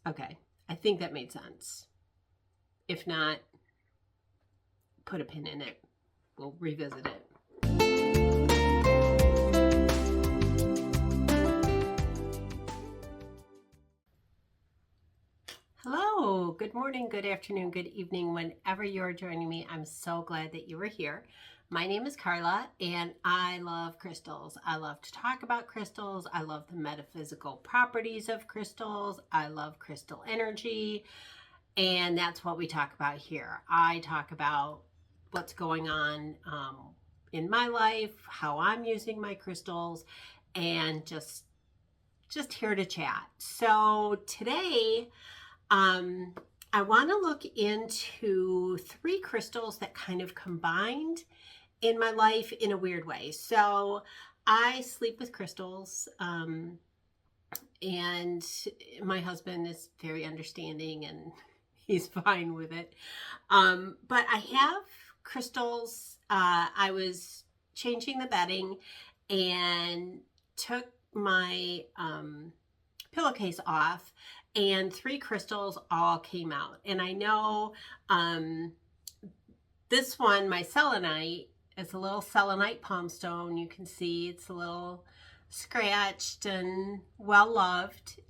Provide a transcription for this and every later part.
Okay, I think that made sense. If not, put a pin in it. We'll revisit it. Hello, good morning, good afternoon, good evening, whenever you're joining me. I'm so glad that you were here. My name is Carla and I love crystals. I love to talk about crystals. I love the metaphysical properties of crystals. I love crystal energy. And that's what we talk about here. I talk about what's going on in my life, how I'm using my crystals, and just here to chat. So today, I want to look into 3 crystals that kind of combined in my life in a weird way. So I sleep with crystals, and my husband is very understanding and he's fine with it. But I have crystals. I was changing the bedding and took my pillowcase off, and 3 crystals all came out. And I know this one, my selenite, is a little selenite palm stone. You can see it's a little scratched and well loved.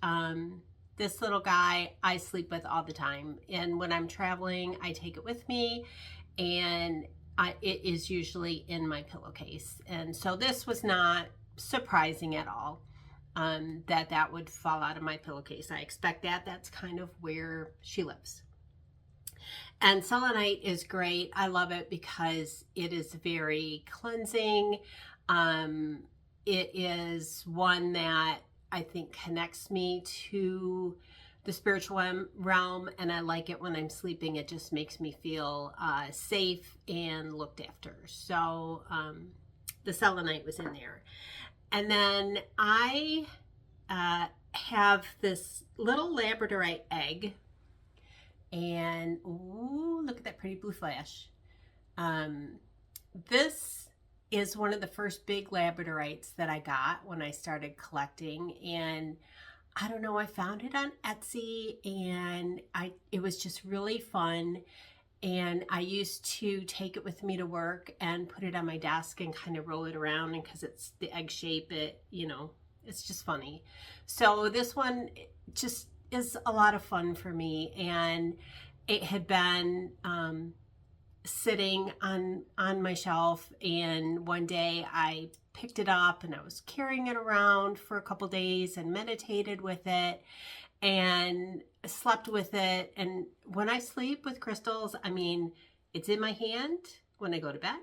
This little guy I sleep with all the time, and when I'm traveling I take it with me, and it is usually in my pillowcase. And so this was not surprising at all that would fall out of my pillowcase. I expect that. That's kind of where she lives. And selenite is great. I love it because it is very cleansing. It is one that I think connects me to the spiritual realm, and I like it when I'm sleeping. It just makes me feel safe and looked after. So the selenite was in there. And then I have this little Labradorite egg, and ooh, look at that pretty blue flash. This is one of the first big Labradorites that I got when I started collecting, and I don't know, I found it on Etsy, and it was just really fun. And I used to take it with me to work and put it on my desk and kind of roll it around, and because it's the egg shape, it's just funny. So this one just is a lot of fun for me, and it had been sitting on my shelf, and one day I picked it up and I was carrying it around for a couple days and meditated with it and slept with it. And when I sleep with crystals, I mean, it's in my hand when I go to bed,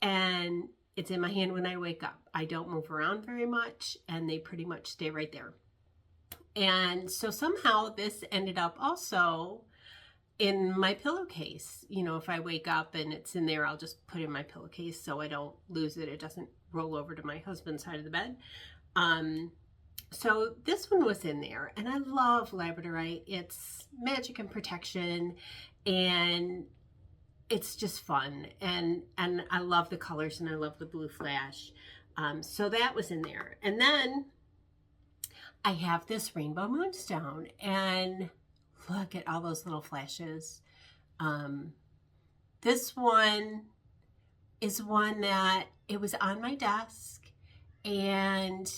and it's in my hand when I wake up. I don't move around very much, and they pretty much stay right there. And so somehow this ended up also in my pillowcase. You know, if I wake up and it's in there, I'll just put it in my pillowcase so I don't lose it. It doesn't roll over to my husband's side of the bed. So this one was in there, and I love Labradorite. It's magic and protection, and it's just fun. And I love the colors, and I love the blue flash. So that was in there. And then I have this rainbow moonstone, and look at all those little flashes. This one is one that it was on my desk, and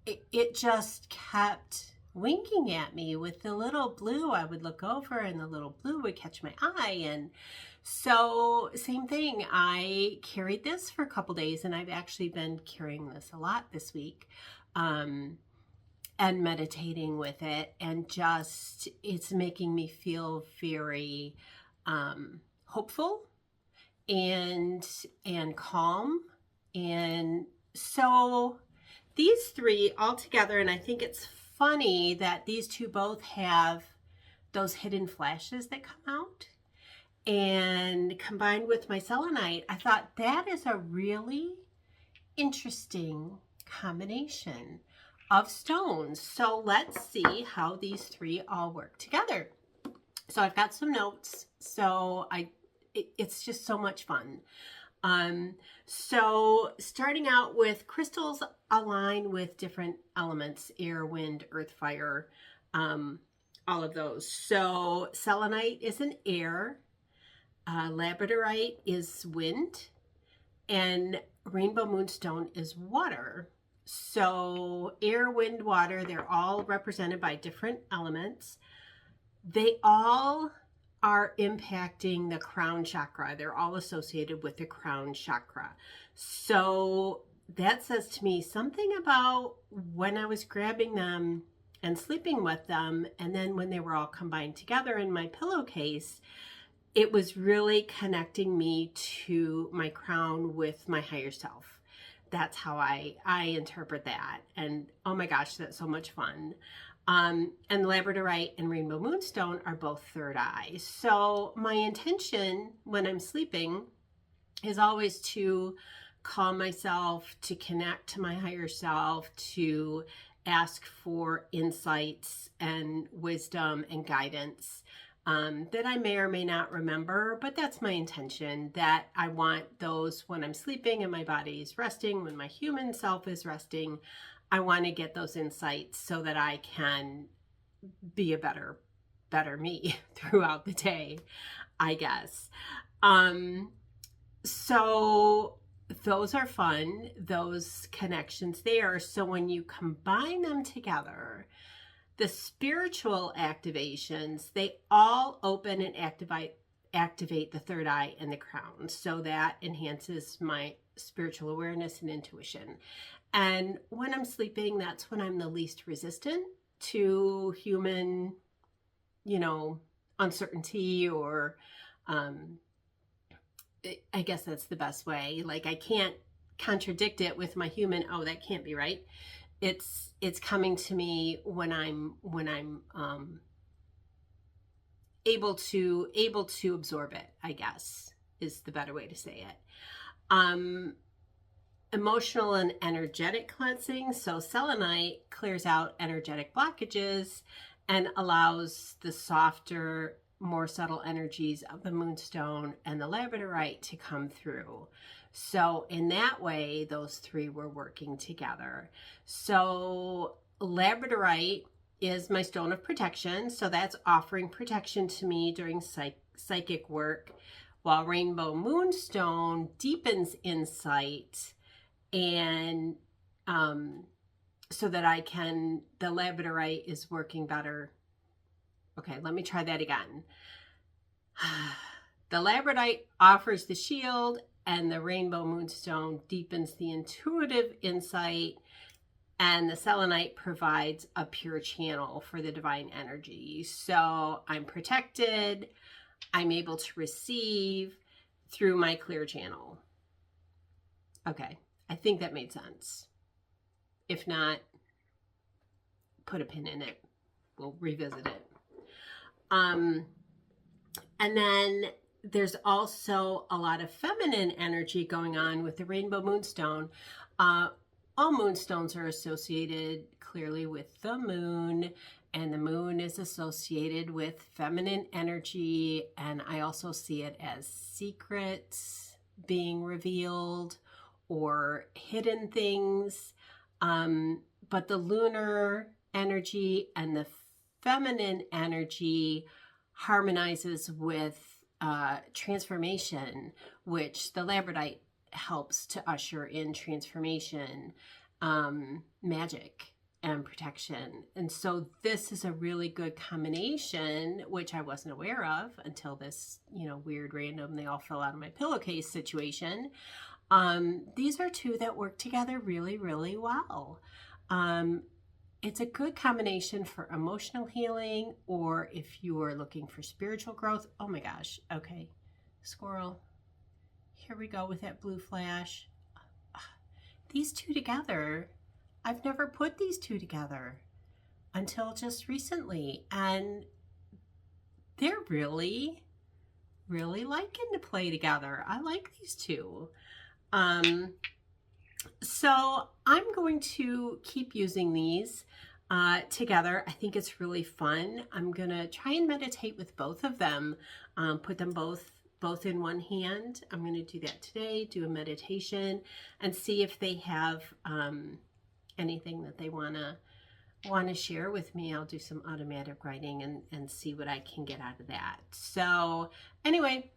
it just kept winking at me with the little blue. I would look over and the little blue would catch my eye. And so same thing, I carried this for a couple days, and I've actually been carrying this a lot this week, and meditating with it, and just it's making me feel very hopeful and calm. And so these 3 all together, and I think it's funny that these 2 both have those hidden flashes that come out, and combined with my selenite, I thought that is a really interesting combination of stones. So let's see how these 3 all work together. So I've got some notes, so it's just so much fun. So starting out with crystals align with different elements: air, wind, earth, fire. all of those. So selenite is an air, labradorite is wind, and rainbow moonstone is water. So air, wind, water, they're all represented by different elements. They all are impacting the crown chakra. They're all associated with the crown chakra. So that says to me something about when I was grabbing them and sleeping with them, and then when they were all combined together in my pillowcase, it was really connecting me to my crown with my higher self. That's how I interpret that. And oh my gosh, that's so much fun. And Labradorite and Rainbow Moonstone are both third eye. So my intention when I'm sleeping is always to calm myself, to connect to my higher self, to ask for insights and wisdom and guidance that I may or may not remember, but that's my intention, that I want those when I'm sleeping and my body is resting, when my human self is resting. I want to get those insights so that I can be a better me throughout the day, I guess. So those are fun, those connections there. So when you combine them together, the spiritual activations, they all open and activate the third eye and the crown. So that enhances my spiritual awareness and intuition. And when I'm sleeping, that's when I'm the least resistant to human, uncertainty, or I guess that's the best way. Like, I can't contradict it with my human, oh, that can't be right. It's coming to me when I'm able to absorb it, I guess, is the better way to say it. Emotional and energetic cleansing. So selenite clears out energetic blockages and allows the softer, more subtle energies of the moonstone and the labradorite to come through. So in that way, those three were working together. So labradorite is my stone of protection. So that's offering protection to me during psychic work, while rainbow moonstone deepens insight, and so that the labradorite is working better. Okay, let me try that again. The labradorite offers the shield, and the rainbow moonstone deepens the intuitive insight, and the selenite provides a pure channel for the divine energy. So I'm protected. I'm able to receive through my clear channel. Okay, I think that made sense. If not, put a pin in it. We'll revisit it. And then there's also a lot of feminine energy going on with the rainbow moonstone. All moonstones are associated clearly with the moon, and the moon is associated with feminine energy. And I also see it as secrets being revealed or hidden things. But the lunar energy and the feminine energy harmonizes with transformation, which the labradorite helps to usher in transformation, magic, and protection. And so this is a really good combination, which I wasn't aware of until this, weird random, they all fell out of my pillowcase situation. These are two that work together really, really well. It's a good combination for emotional healing, or if you are looking for spiritual growth. Oh my gosh. Okay. Squirrel. Here we go with that blue flash. These two together, I've never put these two together until just recently. And they're really, really liking to play together. I like these two. So I'm going to keep using these together. I think it's really fun. I'm going to try and meditate with both of them, put them both in one hand. I'm going to do that today, do a meditation, and see if they have anything that they want to want to share with me, I'll do some automatic writing and see what I can get out of that. So anyway,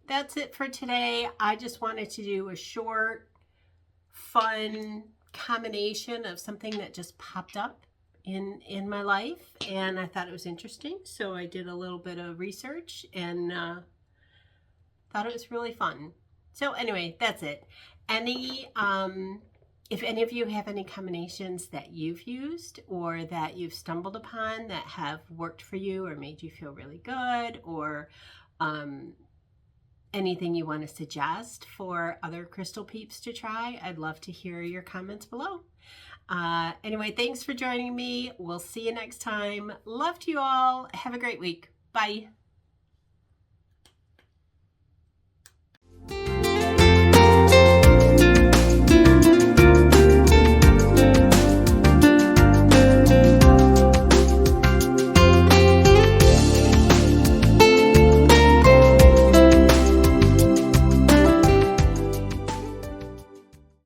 that's it for today. I just wanted to do a short, fun combination of something that just popped up in my life, and I thought it was interesting. So I did a little bit of research and thought it was really fun. So anyway, that's it. If any of you have any combinations that you've used or that you've stumbled upon that have worked for you or made you feel really good, or anything you want to suggest for other crystal peeps to try, I'd love to hear your comments below. Anyway, thanks for joining me. We'll see you next time. Love to you all. Have a great week. Bye.